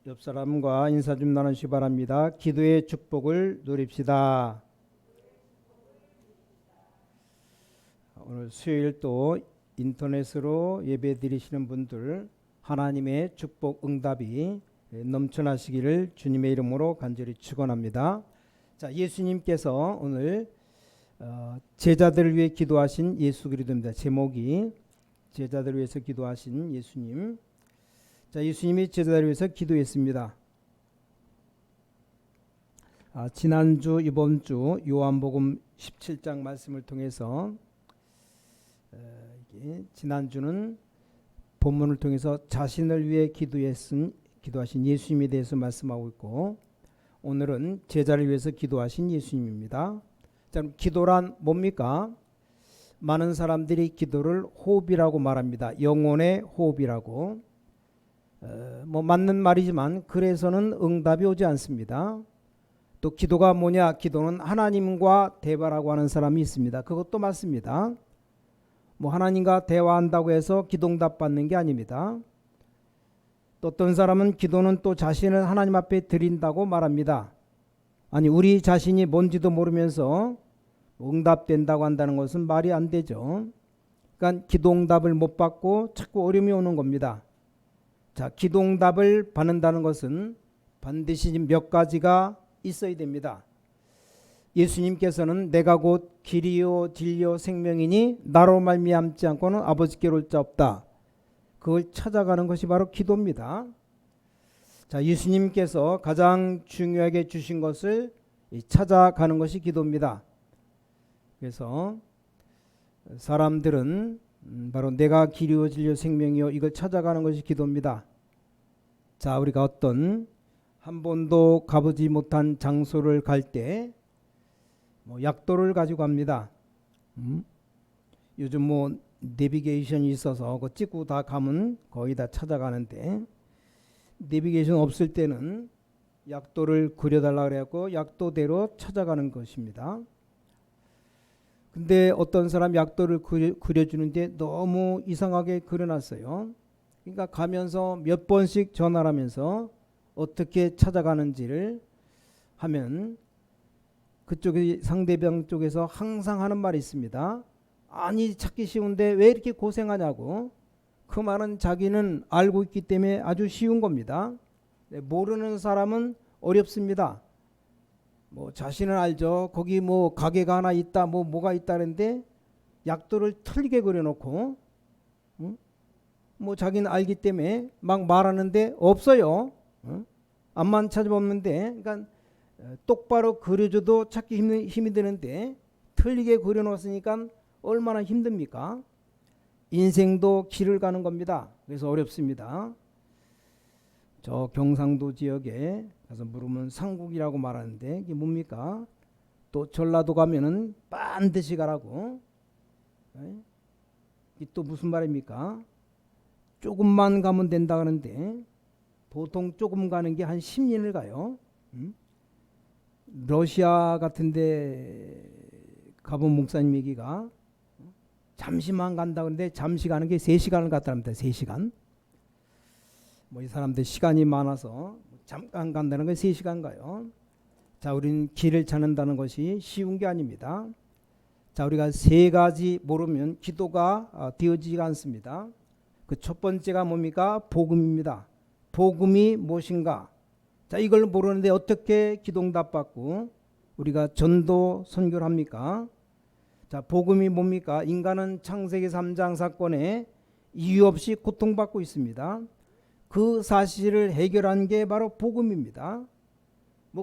옆 사람과 인사 좀 나누시 기 바랍니다. 기도의 축복을 누립시다. 오늘 수요일 또 인터넷으로 예배 드리시는 분들 하나님의 축복 응답이 넘쳐나시기를 주님의 이름으로 간절히 축원합니다. 자, 예수님께서 오늘 제자들을 위해 기도하신 예수 그리스도입니다. 제목이 제자들을 위해서 기도하신 예수님. 자, 예수님이 제자들을 위해서 기도했습니다. 지난주 이번주 요한복음 17장 말씀을 통해서 지난주는 본문을 통해서 자신을 위해 기도하신 예수님에 대해서 말씀하고 있고, 오늘은 제자를 위해서 기도하신 예수님입니다. 자, 기도란 뭡니까? 많은 사람들이 기도를 호흡이라고 말합니다. 영혼의 호흡이라고. 맞는 말이지만 그래서는 응답이 오지 않습니다. 또 기도가 뭐냐? 기도는 하나님과 대화라고 하는 사람이 있습니다. 그것도 맞습니다. 하나님과 대화한다고 해서 기도응답 받는 게 아닙니다. 또 어떤 사람은 기도는 또 자신을 하나님 앞에 드린다고 말합니다. 아니, 우리 자신이 뭔지도 모르면서 응답된다고 한다는 것은 말이 안 되죠. 그러니까 기도응답을 못 받고 자꾸 어려움이 오는 겁니다. 자, 기도응답을 받는다는 것은 반드시 몇 가지가 있어야 됩니다. 예수님께서는 내가 곧 길이요 진리요 생명이니 나로 말미암지 않고는 아버지께로 올 자 없다. 그걸 찾아가는 것이 바로 기도입니다. 자, 예수님께서 가장 중요하게 주신 것을 찾아가는 것이 기도입니다. 그래서 사람들은 바로 내가 길이요 진리요 생명이요 이걸 찾아가는 것이 기도입니다. 자, 우리가 어떤 한 번도 가보지 못한 장소를 갈 때 약도를 가지고 갑니다. 요즘 내비게이션이 있어서 그거 찍고 다 가면 거의 다 찾아가는데, 내비게이션 없을 때는 약도를 그려달라 그래갖고 약도대로 찾아가는 것입니다. 근데 어떤 사람 약도를 그려주는데 너무 이상하게 그려놨어요. 그러니까 가면서 몇 번씩 전화를 하면서 어떻게 찾아가는지를 하면 그쪽에 상대방 쪽에서 항상 하는 말이 있습니다. 아니, 찾기 쉬운데 왜 이렇게 고생하냐고. 그 말은 자기는 알고 있기 때문에 아주 쉬운 겁니다. 모르는 사람은 어렵습니다. 자신은 알죠. 거기 가게가 하나 있다, 뭐가 있다는데 약도를 틀리게 그려놓고 자기는 알기 때문에 막 말하는데 없어요. 앞만 찾아보는데, 그러니까 똑바로 그려줘도 찾기 힘이 드는데 틀리게 그려놓았으니까 얼마나 힘듭니까? 인생도 길을 가는 겁니다. 그래서 어렵습니다. 저 경상도 지역에 가서 물으면 상국이라고 말하는데 이게 뭡니까? 또 전라도 가면은 반드시 가라고. 이게 또 무슨 말입니까? 조금만 가면 된다 그러는데 보통 조금 가는 게 한 10년을 가요. 러시아 같은데 가본 목사님 얘기가 잠시만 간다 그러는데 잠시 가는 게 3시간을 갔다랍니다. 3시간. 이 사람들 시간이 많아서 잠깐 간다는 건 3시간 가요. 자, 우리는 길을 찾는다는 것이 쉬운 게 아닙니다. 자, 우리가 3가지 모르면 기도가 되어지지가 않습니다. 그 첫 번째가 뭡니까? 복음입니다. 복음이 무엇인가? 자, 이걸 모르는데 어떻게 기도응답 받고 우리가 전도 선교를 합니까? 자, 복음이 뭡니까? 인간은 창세기 3장 사건에 이유 없이 고통받고 있습니다. 그 사실을 해결한 게 바로 복음입니다.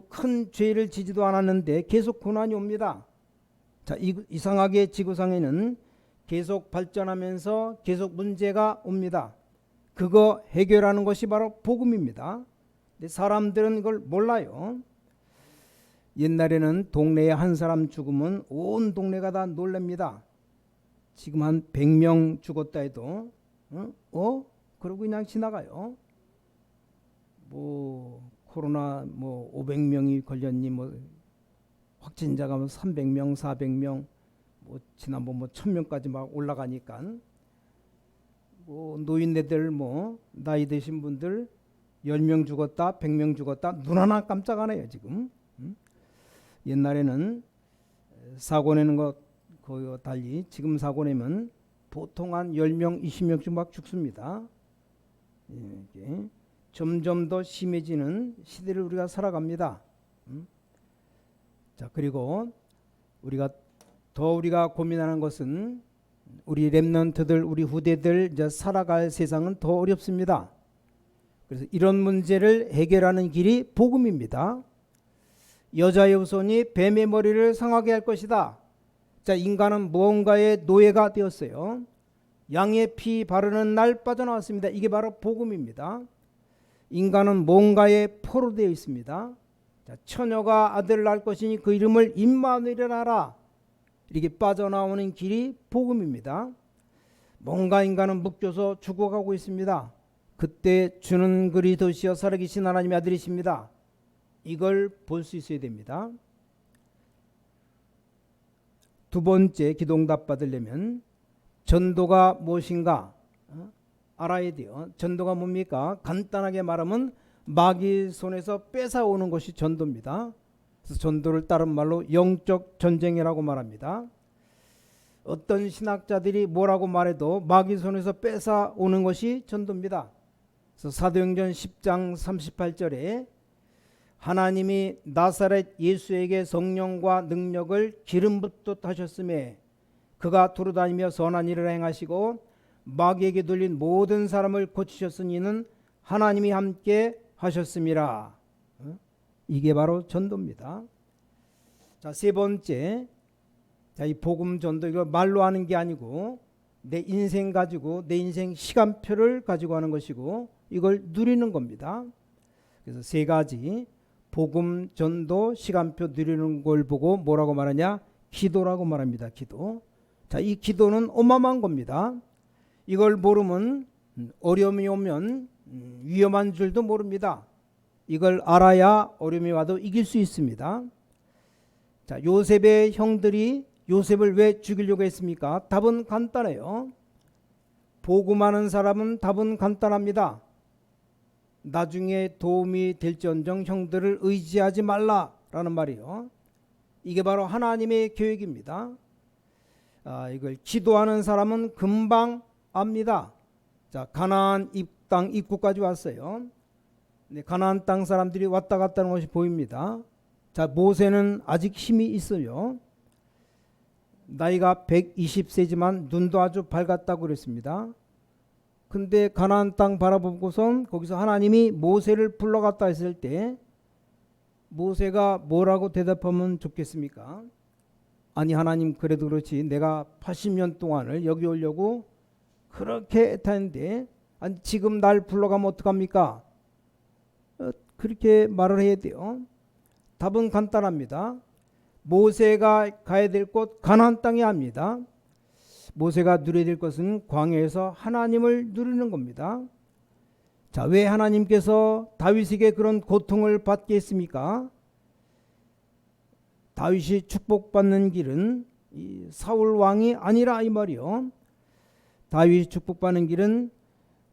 큰 죄를 지지도 않았는데 계속 고난이 옵니다. 자, 이상하게 지구상에는 계속 발전하면서 계속 문제가 옵니다. 그거 해결하는 것이 바로 복음입니다. 근데 사람들은 이걸 몰라요. 옛날에는 동네에 한 사람 죽으면 온 동네가 다 놀랍니다. 지금 한 100명 죽었다 해도 그러고 그냥 지나가요. 코로나 500명이 걸렸니, 확진자가 300명 400명, 지난번 1000명까지 막 올라가니까 노인네들 나이 드신 분들 10명 죽었다, 100명 죽었다, 눈 하나 깜짝 안 해요 지금. 옛날에는 사고 내는 것과 달리 지금 사고 내면 보통 한 10명, 20명씩 막 죽습니다. 이게 점점 더 심해지는 시대를 우리가 살아갑니다. 자, 그리고 우리가 고민하는 것은 우리 렘넌트들, 우리 후대들 이제 살아갈 세상은 더 어렵습니다. 그래서 이런 문제를 해결하는 길이 복음입니다. 여자의 후손이 뱀의 머리를 상하게 할 것이다. 자, 인간은 무언가의 노예가 되었어요. 양의 피 바르는 날 빠져나왔습니다. 이게 바로 복음입니다. 인간은 뭔가에 포로되어 있습니다. 자, 처녀가 아들을 낳을 것이니 그 이름을 임마누엘이라 하라. 이렇게 빠져나오는 길이 복음입니다. 뭔가 인간은 묶여서 죽어가고 있습니다. 그때 주는 그리스도시여 살아계신 하나님의 아들이십니다. 이걸 볼 수 있어야 됩니다. 두 번째 기도응답 받으려면 전도가 무엇인가 알아야 돼요. 전도가 뭡니까? 간단하게 말하면 마귀 손에서 뺏어오는 것이 전도입니다. 그래서 전도를 다른 말로 영적 전쟁이라고 말합니다. 어떤 신학자들이 뭐라고 말해도 마귀 손에서 뺏어오는 것이 전도입니다. 그래서 사도행전 10장 38절에 하나님이 나사렛 예수에게 성령과 능력을 기름 붓듯 하셨음에 그가 두루다니며 선한 일을 행하시고 마귀에게 들린 모든 사람을 고치셨으니는 하나님이 함께 하셨음이라. 이게 바로 전도입니다. 자, 세 번째, 자, 이 복음 전도 이거 말로 하는 게 아니고 내 인생 가지고 내 인생 시간표를 가지고 하는 것이고 이걸 누리는 겁니다. 그래서 세 가지 복음 전도 시간표 누리는 걸 보고 뭐라고 말하냐? 기도라고 말합니다. 기도. 자, 이 기도는 어마어마한 겁니다. 이걸 모르면 어려움이 오면 위험한 줄도 모릅니다. 이걸 알아야 어려움이 와도 이길 수 있습니다. 자, 요셉의 형들이 요셉을 왜 죽이려고 했습니까? 답은 간단해요. 복음하는 사람은 답은 간단합니다. 나중에 도움이 될지언정 형들을 의지하지 말라라는 말이요. 이게 바로 하나님의 계획입니다. 이걸 기도하는 사람은 금방 압니다. 자, 가나안 땅 입구까지 왔어요. 네, 가나안 땅 사람들이 왔다 갔다 하는 것이 보입니다. 자, 모세는 아직 힘이 있어요. 나이가 120세지만 눈도 아주 밝았다고 그랬습니다. 근데 가나안 땅 바라보고선 거기서 하나님이 모세를 불러갔다 했을 때 모세가 뭐라고 대답하면 좋겠습니까? 아니 하나님 그래도 그렇지 내가 80년 동안을 여기 오려고 그렇게 애타는데 아니 지금 날 불러가면 어떡합니까? 그렇게 말을 해야 돼요. 답은 간단합니다. 모세가 가야 될 곳 가나안 땅이 아닙니다. 모세가 누려야 될 것은 광야에서 하나님을 누리는 겁니다. 자, 왜 하나님께서 다윗에게 그런 고통을 받게 했습니까? 다윗이 축복받는 길은 이 사울 왕이 아니라 이 말이요. 다윗이 축복받는 길은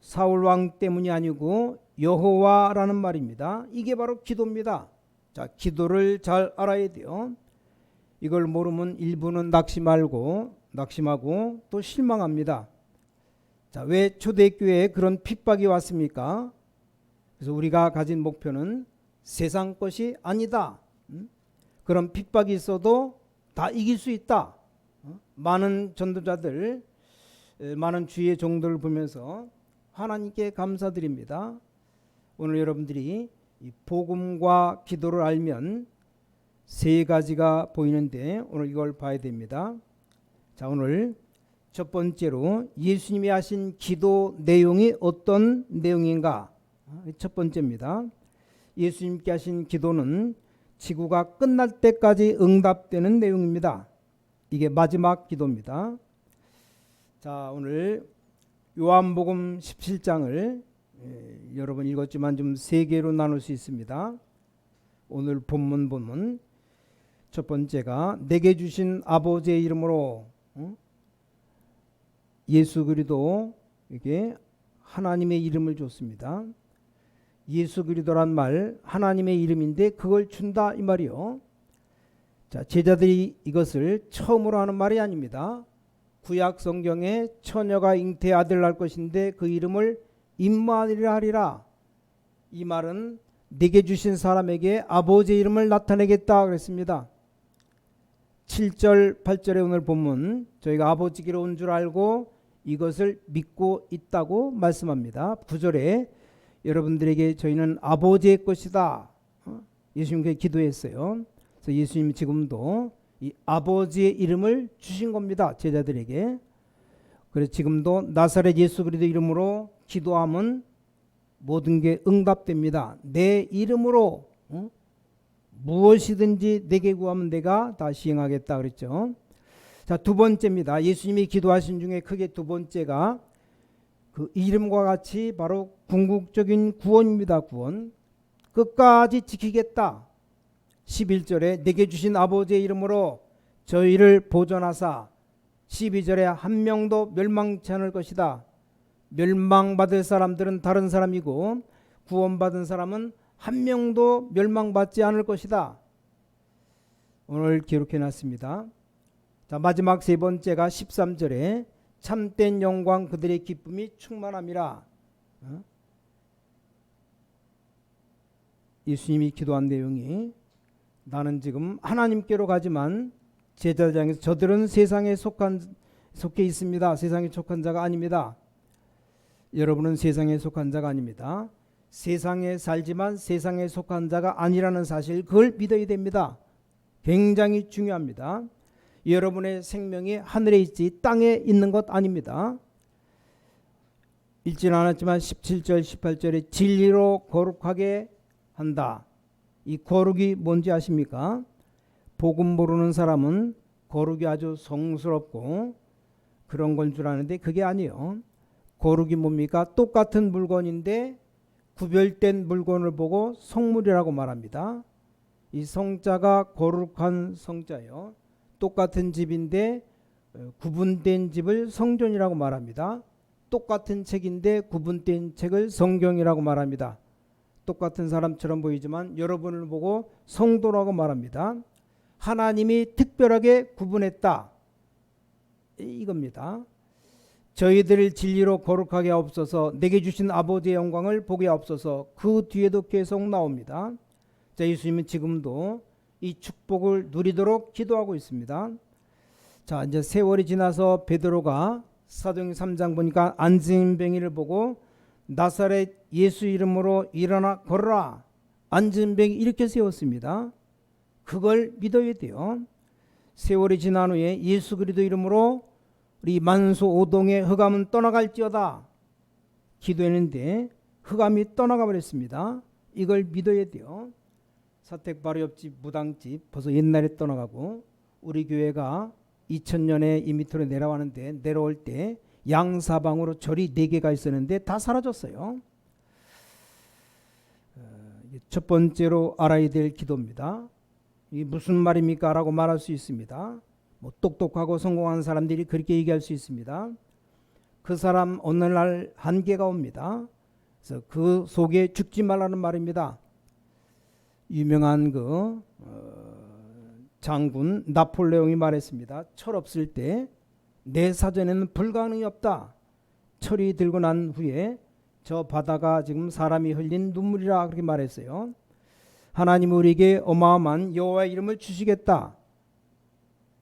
사울 왕 때문이 아니고 여호와라는 말입니다. 이게 바로 기도입니다. 자, 기도를 잘 알아야 돼요. 이걸 모르면 일부는 낙심하고 또 실망합니다. 자, 왜 초대교회에 그런 핍박이 왔습니까? 그래서 우리가 가진 목표는 세상 것이 아니다. 그런 핍박이 있어도 다 이길 수 있다. 많은 전도자들, 많은 주의 종들을 보면서 하나님께 감사드립니다. 오늘 여러분들이 이 복음과 기도를 알면 세 가지가 보이는데 오늘 이걸 봐야 됩니다. 자, 오늘 첫 번째로 예수님이 하신 기도 내용이 어떤 내용인가? 첫 번째입니다. 예수님께 하신 기도는 지구가 끝날 때까지 응답되는 내용입니다. 이게 마지막 기도입니다. 자, 오늘 요한복음 17장을 여러분 읽었지만 좀 세 개로 나눌 수 있습니다. 오늘 본문 보면 첫 번째가 내게 주신 아버지의 이름으로 예수 그리스도 이게 하나님의 이름을 줬습니다. 예수 그리스도란 말 하나님의 이름인데 그걸 준다 이 말이요. 자, 제자들이 이것을 처음으로 하는 말이 아닙니다. 구약 성경에 처녀가 잉태 아들 낳을 것인데 그 이름을 임마누엘이라 하리라. 이 말은 내게 주신 사람에게 아버지의 이름을 나타내겠다 그랬습니다. 7절 8절의 오늘 본문 저희가 아버지께로 온 줄 알고 이것을 믿고 있다고 말씀합니다. 9절에 여러분들에게 저희는 아버지의 것이다. 예수님께 기도했어요. 그래서 예수님이 지금도 이 아버지의 이름을 주신 겁니다. 제자들에게. 그래서 지금도 나사렛 예수 그리스도 이름으로 기도하면 모든 게 응답됩니다. 내 이름으로 무엇이든지 내게 구하면 내가 다 시행하겠다 그랬죠. 자, 두 번째입니다. 예수님이 기도하신 중에 크게 두 번째가 그 이름과 같이 바로 궁극적인 구원입니다. 구원. 끝까지 지키겠다. 11절에 내게 주신 아버지의 이름으로 저희를 보존하사 12절에 한 명도 멸망치 않을 것이다. 멸망받을 사람들은 다른 사람이고 구원받은 사람은 한 명도 멸망받지 않을 것이다. 오늘 기록해 놨습니다. 자, 마지막 세 번째가 13절에 참된 영광 그들의 기쁨이 충만함이라. 예수님이 기도한 내용이 나는 지금 하나님께로 가지만 제자장에서 저들은 세상에 속해 있습니다. 세상에 속한 자가 아닙니다. 여러분은 세상에 속한 자가 아닙니다. 세상에 살지만 세상에 속한 자가 아니라는 사실, 그걸 믿어야 됩니다. 굉장히 중요합니다. 여러분의 생명이 하늘에 있지 땅에 있는 것 아닙니다. 읽지는 않았지만 17절 18절에 진리로 거룩하게 한다. 이 거룩이 뭔지 아십니까? 복음 모르는 사람은 거룩이 아주 성스럽고 그런 건 줄 아는데 그게 아니에요. 거룩이 뭡니까? 똑같은 물건인데 구별된 물건을 보고 성물이라고 말합니다. 이 성자가 거룩한 성자예요. 똑같은 집인데 구분된 집을 성전이라고 말합니다. 똑같은 책인데 구분된 책을 성경이라고 말합니다. 똑같은 사람처럼 보이지만 여러분을 보고 성도라고 말합니다. 하나님이 특별하게 구분했다. 이겁니다. 저희들을 진리로 거룩하게 하옵소서, 내게 주신 아버지의 영광을 보게 하옵소서. 그 뒤에도 계속 나옵니다. 자, 예수님은 지금도 이 축복을 누리도록 기도하고 있습니다. 자, 이제 세월이 지나서 베드로가 사도행전 3장 보니까 앉은 병이를 보고 나사렛 예수 이름으로 일어나 걸어라. 앉은 병이 이렇게 세웠습니다. 그걸 믿어야 돼요. 세월이 지난 후에 예수 그리스도 이름으로 우리 만수 오동의 흑암은 떠나갈지어다 기도했는데 흑암이 떠나가 버렸습니다. 이걸 믿어야 돼요. 사택 바로 옆집 무당집 벌써 옛날에 떠나가고, 우리 교회가 2000년에 이 밑으로 내려왔는데 내려올 때 양사방으로 절이 4개가 있었는데 다 사라졌어요. 첫 번째로 알아야 될 기도입니다. 이게 무슨 말입니까? 라고 말할 수 있습니다. 뭐 똑똑하고 성공한 사람들이 그렇게 얘기할 수 있습니다. 그 사람 어느 날 한계가 옵니다. 그래서 그 속에 죽지 말라는 말입니다. 유명한 장군 나폴레옹이 말했습니다. 철 없을 때 내 사전에는 불가능이 없다. 철이 들고 난 후에 저 바다가 지금 사람이 흘린 눈물이라 그렇게 말했어요. 하나님은 우리에게 어마어마한 여호와의 이름을 주시겠다.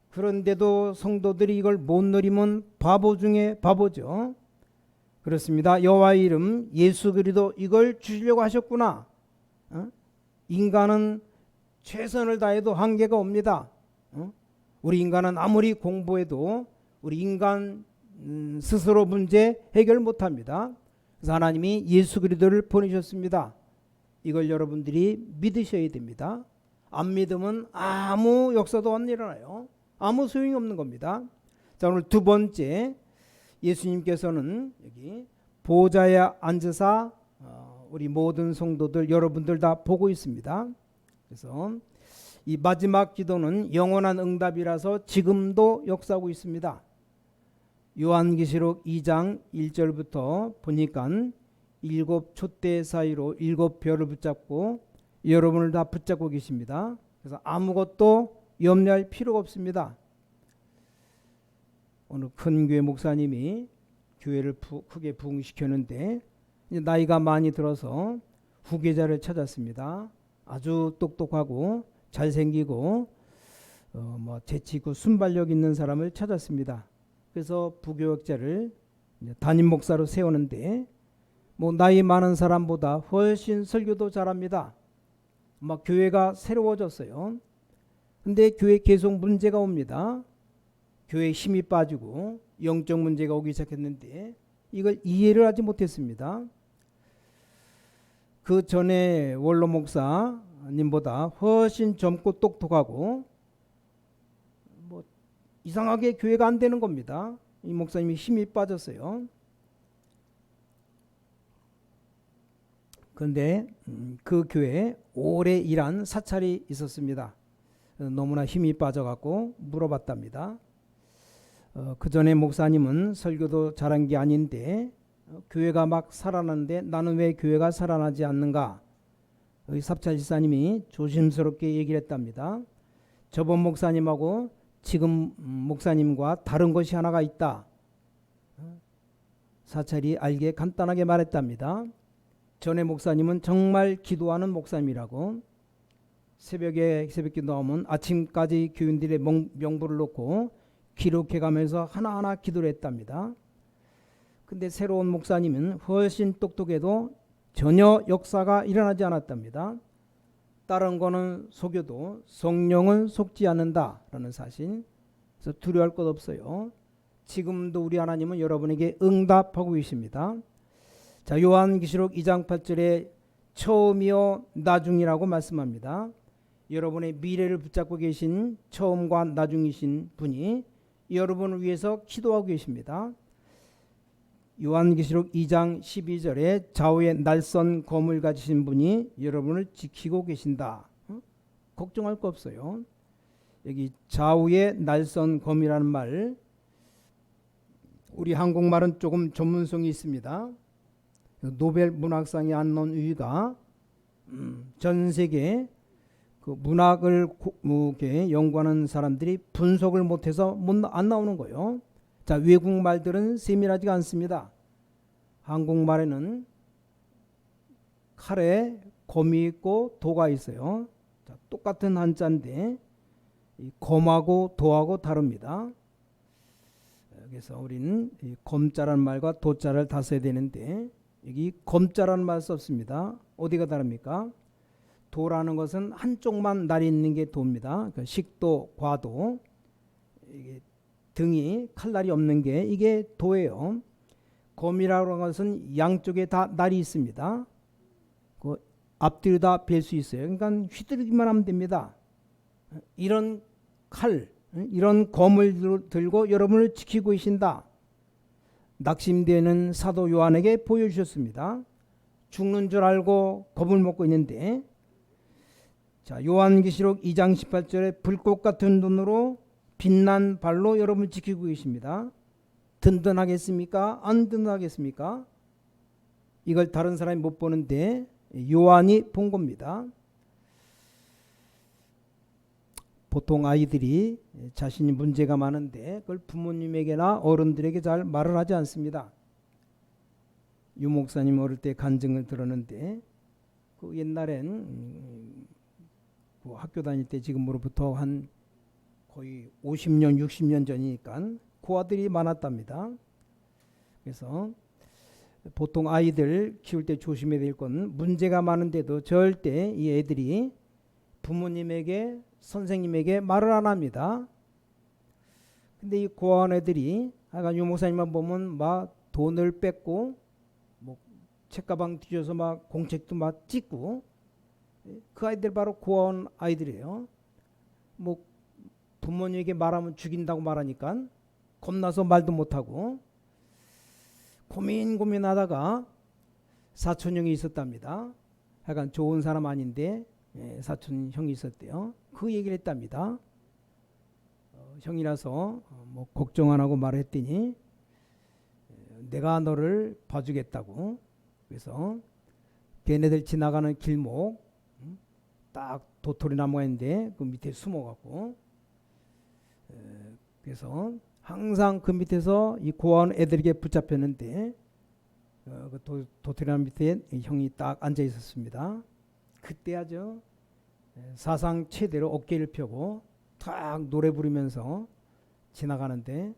그런데도 성도들이 이걸 못 누리면 바보 중에 바보죠. 그렇습니다. 여호와의 이름 예수 그리스도 이걸 주시려고 하셨구나. 인간은 최선을 다해도 한계가 옵니다. 우리 인간은 아무리 공부해도 우리 인간 스스로 문제 해결 못합니다. 그래서 하나님이 예수 그리스도를 보내셨습니다. 이걸 여러분들이 믿으셔야 됩니다. 안 믿으면 아무 역사도 안 일어나요. 아무 소용이 없는 겁니다. 자, 오늘 두 번째, 예수님께서는 여기 보좌에 앉으사 우리 모든 성도들 여러분들 다 보고 있습니다. 그래서 이 마지막 기도는 영원한 응답이라서 지금도 역사하고 있습니다. 요한계시록 2장 1절부터 보니까 일곱 촛대 사이로 일곱 별을 붙잡고 여러분을 다 붙잡고 계십니다. 그래서 아무것도 염려할 필요가 없습니다. 어느 큰 교회 목사님이 교회를 크게 부흥시켰는데 이제 나이가 많이 들어서 후계자를 찾았습니다. 아주 똑똑하고 잘생기고 뭐 재치 있고 순발력 있는 사람을 찾았습니다. 그래서 부교역자를 담임 목사로 세우는데 뭐 나이 많은 사람보다 훨씬 설교도 잘합니다. 막 교회가 새로워졌어요. 근데 교회 계속 문제가 옵니다. 교회에 힘이 빠지고 영적 문제가 오기 시작했는데 이걸 이해를 하지 못했습니다. 그 전에 원로 목사님보다 훨씬 젊고 똑똑하고 뭐 이상하게 교회가 안 되는 겁니다. 이 목사님이 힘이 빠졌어요. 그런데 그 교회에 오래 일한 사찰이 있었습니다. 너무나 힘이 빠져갖고 물어봤답니다. 그 전에 목사님은 설교도 잘한 게 아닌데 교회가 막 살아나는데 나는 왜 교회가 살아나지 않는가? 사찰 지사님이 조심스럽게 얘기를 했답니다. 저번 목사님하고 지금 목사님과 다른 것이 하나가 있다. 사찰이 알게 간단하게 말했답니다. 전에 목사님은 정말 기도하는 목사님이라고 새벽에 새벽기도 하면 아침까지 교인들의 명부를 놓고 기록해가면서 하나하나 기도를 했답니다. 근데 새로운 목사님은 훨씬 똑똑해도 전혀 역사가 일어나지 않았답니다. 다른 거는 속여도 성령은 속지 않는다라는 사실. 그래서 두려워할 것 없어요. 지금도 우리 하나님은 여러분에게 응답하고 계십니다. 자, 요한계시록 2장 8절에 처음이요 나중이라고 말씀합니다. 여러분의 미래를 붙잡고 계신 처음과 나중이신 분이 여러분을 위해서 기도하고 계십니다. 요한계시록 2장 12절에 좌우에 날선 검을 가지신 분이 여러분을 지키고 계신다. 걱정할 거 없어요. 여기 좌우에 날선 검이라는 말, 우리 한국말은 조금 전문성이 있습니다. 노벨 문학상이 안 나온 이유가 전 세계 그 문학을 연구하는 사람들이 분석을 못해서 안 나오는 거예요. 자, 외국 말들은 세밀하지가 않습니다. 한국말에는 칼에 검이 있고 도가 있어요. 자, 똑같은 한자인데 이 검하고 도하고 다릅니다. 그래서 우리는 이 검자라는 말과 도자를 다 써야 되는데 여기 검자라는 말 썼습니다. 어디가 다릅니까? 도라는 것은 한쪽만 날이 있는 게 도입니다. 그러니까 식도, 과도, 이게 등이 칼날이 없는 게 이게 도예요. 검이라는 것은 양쪽에 다 날이 있습니다. 그 앞뒤로 다 벨 수 있어요. 그러니까 휘두르기만 하면 됩니다. 이런 칼, 이런 검을 들고 여러분을 지키고 계신다. 낙심되는 사도 요한에게 보여주셨습니다. 죽는 줄 알고 겁을 먹고 있는데, 자, 요한계시록 2장 18절에 불꽃 같은 눈으로 빛난 발로 여러분을 지키고 계십니다. 든든하겠습니까? 안 든든하겠습니까? 이걸 다른 사람이 못 보는데 요한이 본 겁니다. 보통 아이들이 자신이 문제가 많은데 그걸 부모님에게나 어른들에게 잘 말을 하지 않습니다. 유 목사님 어릴 때 간증을 들었는데 그 옛날엔 그 학교 다닐 때 지금으로부터 한 거의 50년 60년 전이니까 고아들이 많았답니다. 그래서 보통 아이들 키울 때 조심해야 될 건 문제가 많은데도 절대 이 애들이 부모님에게 선생님에게 말을 안 합니다. 근데 이 고아원 애들이 아까 유 목사님만 보면 막 돈을 뺏고 뭐 책가방 뒤져서 막 공책도 막 찍고, 그 아이들 바로 고아원 아이들이에요. 뭐 부모님에게 말하면 죽인다고 말하니까 겁나서 말도 못하고 고민하다가 사촌 형이 있었답니다. 약간 좋은 사람 아닌데 사촌 형이 있었대요. 그 얘기를 했답니다. 형이라서 뭐 걱정 안 하고 말했더니 내가 너를 봐주겠다고. 그래서 걔네들 지나가는 길목 딱 도토리 나무가 있는데 그 밑에 숨어갖고 그래서 항상 그 밑에서 이 고아원 애들에게 붙잡혔는데 그 도토리 나무 밑에 형이 딱 앉아 있었습니다. 그때 아주 사상 최대로 어깨를 펴고 탁 노래 부르면서 지나가는데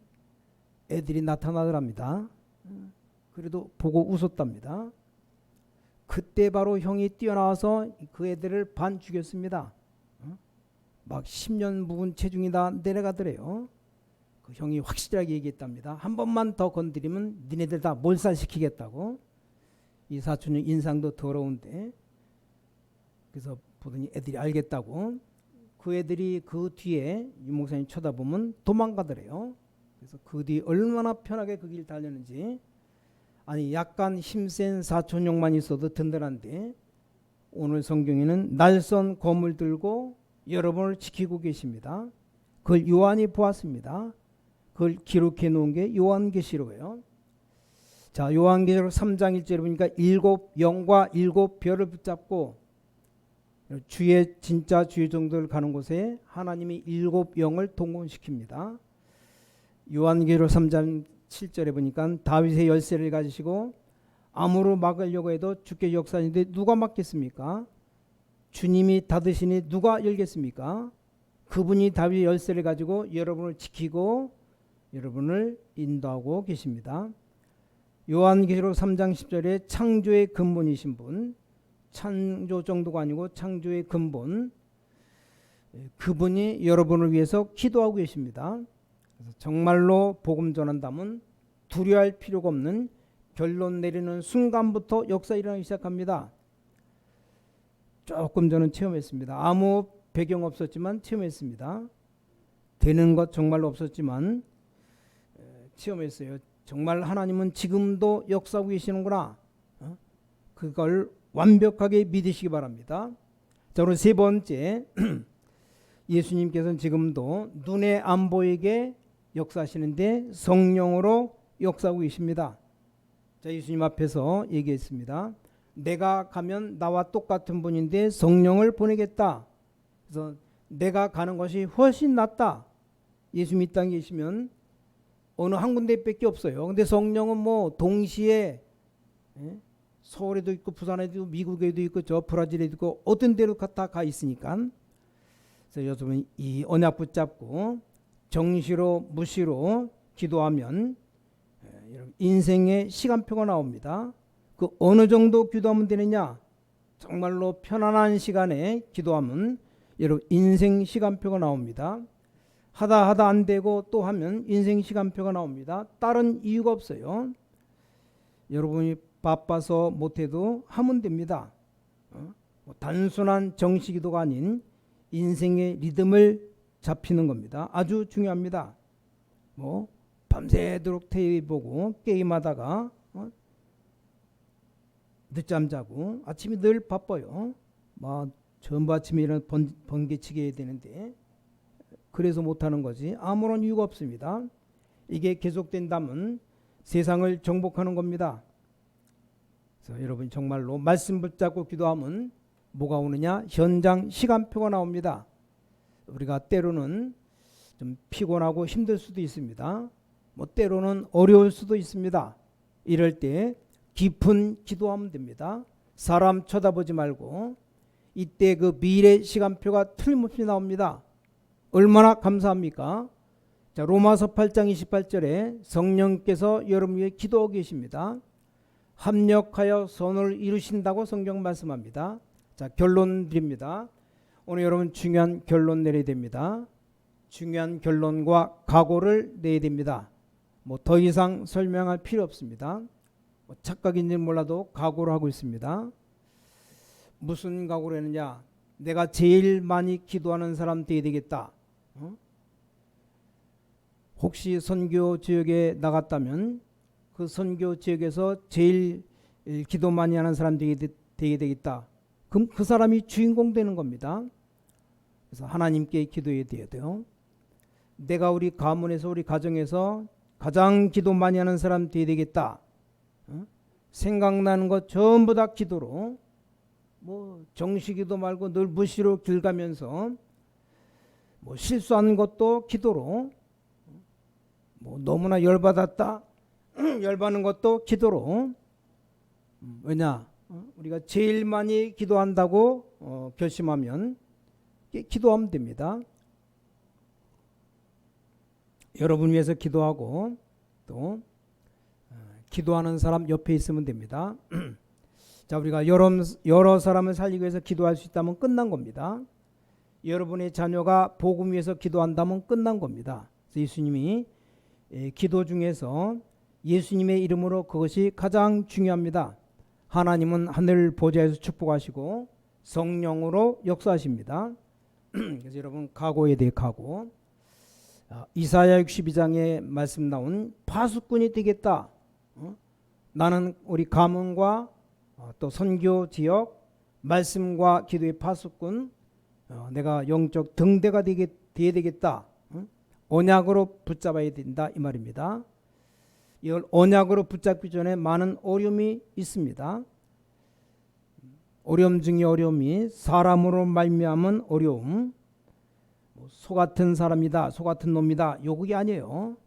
애들이 나타나더랍니다. 그래도 보고 웃었답니다. 그때 바로 형이 뛰어나와서 그 애들을 반 죽였습니다. 막 10년 묵은 체중이 다 내려가더래요. 그 형이 확실하게 얘기했답니다. 한 번만 더 건드리면 니네들 다 몰살시키겠다고. 이 사촌의 인상도 더러운데 그래서 보더니 애들이 알겠다고. 그 애들이 그 뒤에 유 목사님 쳐다보면 도망가더래요. 그래서 그 뒤 얼마나 편하게 그 길 달렸는지. 아니 약간 힘센 사촌형만 있어도 든든한데 오늘 성경에는 날선 검을 들고 여러분을 지키고 계십니다. 그걸 요한이 보았습니다. 그걸 기록해 놓은 게 요한계시록이에요. 자, 요한계시록 3장 1절에 보니까 7영과 7별을 붙잡고 주의 진짜 주의 정도를 가는 곳에 하나님이 7영을 동원시킵니다. 요한계시록 3장 7절에 보니까 다윗의 열쇠를 가지시고 암으로 막으려고 해도 주께 역사하는데 누가 막겠습니까? 주님이 닫으시니 누가 열겠습니까? 그분이 다윗의 열쇠를 가지고 여러분을 지키고 여러분을 인도하고 계십니다. 요한계시록 3장 10절에 창조의 근본이신 분, 창조 정도가 아니고 창조의 근본, 그분이 여러분을 위해서 기도하고 계십니다. 그래서 정말로 복음 전한다면 두려워할 필요가 없는 결론 내리는 순간부터 역사 일어나기 시작합니다. 조금 전은 체험했습니다. 아무 배경 없었지만 체험했습니다. 되는 것 정말로 없었지만 체험했어요. 정말 하나님은 지금도 역사하고 계시는구나. 그걸 완벽하게 믿으시기 바랍니다. 자, 오늘 세 번째, 예수님께서는 지금도 눈에 안 보이게 역사하시는데 성령으로 역사하고 계십니다. 자, 예수님 앞에서 얘기했습니다. 내가 가면 나와 똑같은 분인데 성령을 보내겠다. 그래서 내가 가는 것이 훨씬 낫다. 예수님 이 땅에 계시면 어느 한 군데밖에 없어요. 근데 성령은 뭐 동시에 서울에도 있고 부산에도 있고 미국에도 있고 저 브라질에도 있고 어떤 데로 다 가 있으니까. 그래서 여러분 이 언약 붙잡고 정시로 무시로 기도하면 인생의 시간표가 나옵니다. 그 어느 정도 기도하면 되느냐? 정말로 편안한 시간에 기도하면 여러분 인생 시간표가 나옵니다. 하다 안 되고 또 하면 인생 시간표가 나옵니다. 다른 이유가 없어요. 여러분이 바빠서 못해도 하면 됩니다. 단순한 정시기도가 아닌 인생의 리듬을 잡히는 겁니다. 아주 중요합니다. 뭐 밤새도록 TV 보고 게임하다가 늦잠 자고 아침이 늘 바빠요. 막 전부 아침에 일어나 번개치기 해야 되는데 그래서 못하는 거지 아무런 이유가 없습니다. 이게 계속된다면 세상을 정복하는 겁니다. 그래서 여러분 정말로 말씀 붙잡고 기도하면 뭐가 오느냐? 현장 시간표가 나옵니다. 우리가 때로는 좀 피곤하고 힘들 수도 있습니다. 뭐 때로는 어려울 수도 있습니다. 이럴 때 깊은 기도하면 됩니다. 사람 쳐다보지 말고 이때 그 미래 시간표가 틀림없이 나옵니다. 얼마나 감사합니까? 자, 로마서 8장 28절에 성령께서 여러분 위해 기도하고 계십니다. 합력하여 선을 이루신다고 성경 말씀합니다. 자, 결론 드립니다. 오늘 여러분 중요한 결론 내려야 됩니다. 중요한 결론과 각오를 내야 됩니다. 뭐 더 이상 설명할 필요 없습니다. 뭐 착각인지 몰라도 각오를 하고 있습니다. 무슨 각오를 했느냐? 내가 제일 많이 기도하는 사람 되어야 되겠다. 혹시 선교 지역에 나갔다면 그 선교 지역에서 제일 기도 많이 하는 사람 되어야 되겠다. 그럼 그 사람이 주인공 되는 겁니다. 그래서 하나님께 기도해야 돼요. 내가 우리 가문에서 우리 가정에서 가장 기도 많이 하는 사람 되어야 되겠다. 생각나는 것 전부 다 기도로, 뭐 정시기도 말고 늘 무시로 길 가면서 뭐 실수하는 것도 기도로, 뭐 너무나 열받았다 열받는 것도 기도로. 왜냐? 우리가 제일 많이 기도한다고 결심하면 기도하면 됩니다. 여러분 위해서 기도하고 또 기도하는 사람 옆에 있으면 됩니다. 자, 우리가 여러 사람을 살리기 위해서 기도할 수 있다면 끝난 겁니다. 여러분의 자녀가 복음 위해서 기도한다면 끝난 겁니다. 그래서 예수님이 기도 중에서 예수님의 이름으로 그것이 가장 중요합니다. 하나님은 하늘 보좌에서 축복하시고 성령으로 역사하십니다. 그래서 여러분 각오에 대해 각오. 이사야 62장에 말씀 나온 파수꾼이 되겠다. 나는 우리 가문과 또 선교 지역 말씀과 기도의 파수꾼, 내가 영적 등대가 되어야 되겠다. 언약으로 붙잡아야 된다 이 말입니다. 이걸 언약으로 붙잡기 전에 많은 어려움이 있습니다. 어려움 중에 어려움이 사람으로 말미암은 어려움, 소 같은 사람이다, 소 같은 놈이다, 요구이 아니에요.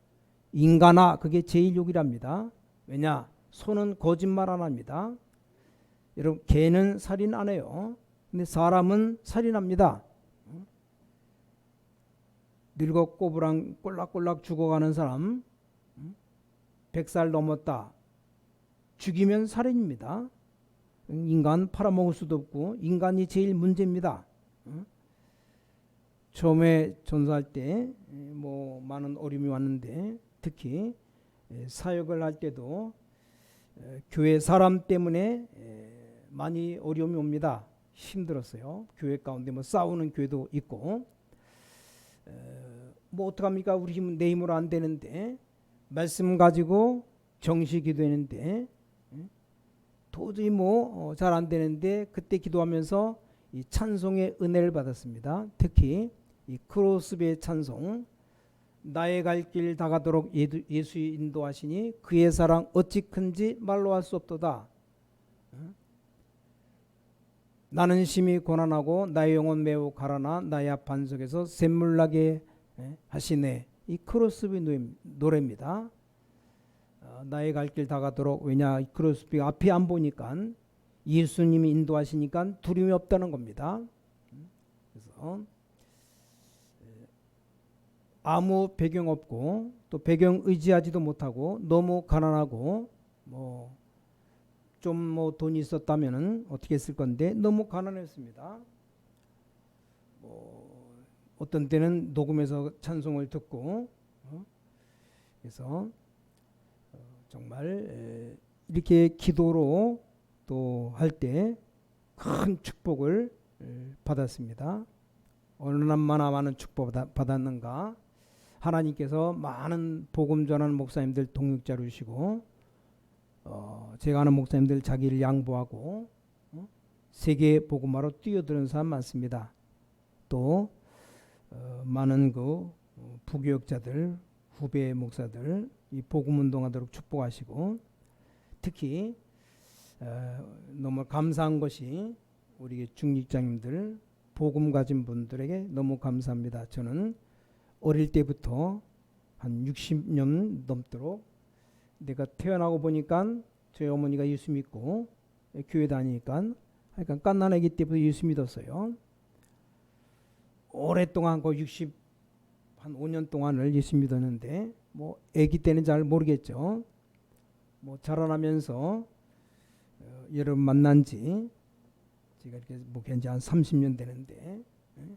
인간아, 그게 제일 욕이랍니다. 왜냐? 소는 거짓말 안 합니다. 여러분, 개는 살인 안 해요. 근데 사람은 살인합니다. 늙어 꼬부랑 꼴락꼴락 죽어가는 사람, 100살 넘었다, 죽이면 살인입니다. 인간 팔아먹을 수도 없고 인간이 제일 문제입니다. 처음에 전도할 때 뭐 많은 어려움이 왔는데, 특히 사역을 할 때도 교회 사람 때문에 많이 어려움이 옵니다. 힘들었어요. 교회 가운데 뭐 싸우는 교회도 있고, 뭐 어떡합니까? 우리 힘은 내 힘으로 안 되는데, 말씀 가지고 정시 기도했는데 도저히 뭐 잘 안 되는데, 그때 기도하면서 이 찬송의 은혜를 받았습니다. 특히 이 크로스베의 찬송, 나의 갈 길 다가도록 예수 인도하시니 그의 사랑 어찌 큰지 말로 할 수 없도다. 나는 심히 고난하고 나의 영혼 매우 가라나 나의 앞 반석에서 샘물 나게 하시네. 이 크로스비 노래입니다. 나의 갈 길 다가도록. 왜냐? 크로스비가 앞이 안 보니까, 예수님이 인도하시니까 두려움이 없다는 겁니다. 그래서 아무 배경 없고 또 배경 의지하지도 못하고 너무 가난하고, 뭐 좀 뭐 돈이 있었다면은 어떻게 했을 건데 너무 가난했습니다. 뭐 어떤 때는 녹음해서 찬송을 듣고, 그래서 정말 이렇게 기도로 또 할 때 큰 축복을 받았습니다. 얼마나 많은 축복 받았는가. 하나님께서 많은 복음 전하는 목사님들 동역자로 주시고, 제가 아는 목사님들 자기를 양보하고 세계 복음화로 뛰어드는 사람 많습니다. 또 많은 그 부교역자들, 후배 목사들 이 복음 운동하도록 축복하시고, 특히 너무 감사한 것이 우리 중직자님들, 복음 가진 분들에게 너무 감사합니다. 저는 어릴 때부터 한 60년 넘도록 내가 태어나고 보니까 저희 어머니가 예수 믿고 교회 다니니까, 그러니까 갓난아기 때부터 예수 믿었어요. 오랫동안 그 60한 5년 동안을 예수 믿었는데, 뭐 아기 때는 잘 모르겠죠. 뭐 자라나면서 여러분 만난 지 제가 이렇게 목회한 지 한 30년 되는데,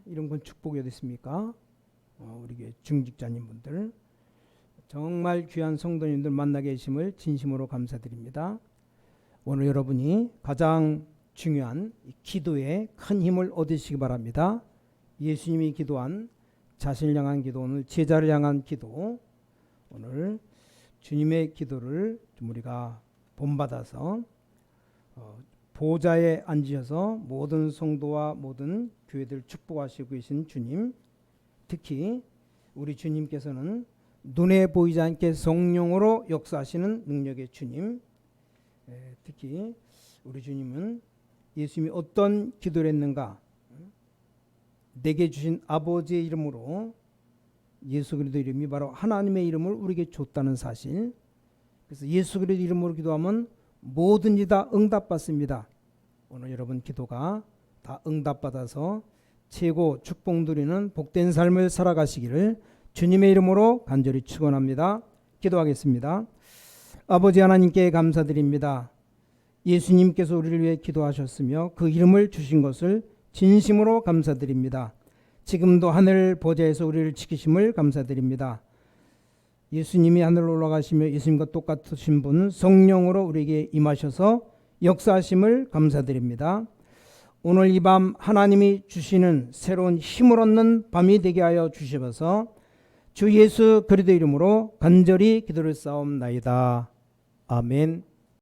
이런 건 축복이 어디 있습니까? 우리 교회 중직자님 분들 정말 귀한 성도님들 만나게 해주심을 진심으로 감사드립니다. 오늘 여러분이 가장 중요한 기도에 큰 힘을 얻으시기 바랍니다. 예수님이 기도한 자신을 향한 기도, 오늘 제자를 향한 기도, 오늘 주님의 기도를 좀 우리가 본받아서 보좌에 앉으셔서 모든 성도와 모든 교회들 축복하시고 계신 주님, 특히 우리 주님께서는 눈에 보이지 않게 성령으로 역사하시는 능력의 주님, 특히 우리 주님은 예수님이 어떤 기도를 했는가? 내게 주신 아버지의 이름으로, 예수 그리스도 이름이 바로 하나님의 이름을 우리에게 줬다는 사실. 그래서 예수 그리스도 이름으로 기도하면 뭐든지 다 응답받습니다. 오늘 여러분 기도가 다 응답받아서 최고 축복 누리는 복된 삶을 살아가시기를 주님의 이름으로 간절히 축원합니다. 기도하겠습니다. 아버지 하나님께 감사드립니다. 예수님께서 우리를 위해 기도하셨으며 그 이름을 주신 것을 진심으로 감사드립니다. 지금도 하늘 보좌에서 우리를 지키심을 감사드립니다. 예수님이 하늘로 올라가시며 예수님과 똑같으신 분 성령으로 우리에게 임하셔서 역사하심을 감사드립니다. 오늘 이 밤 하나님이 주시는 새로운 힘을 얻는 밤이 되게 하여 주시옵소서. 주 예수 그리스도 이름으로 간절히 기도를 쌓옵나이다. 아멘.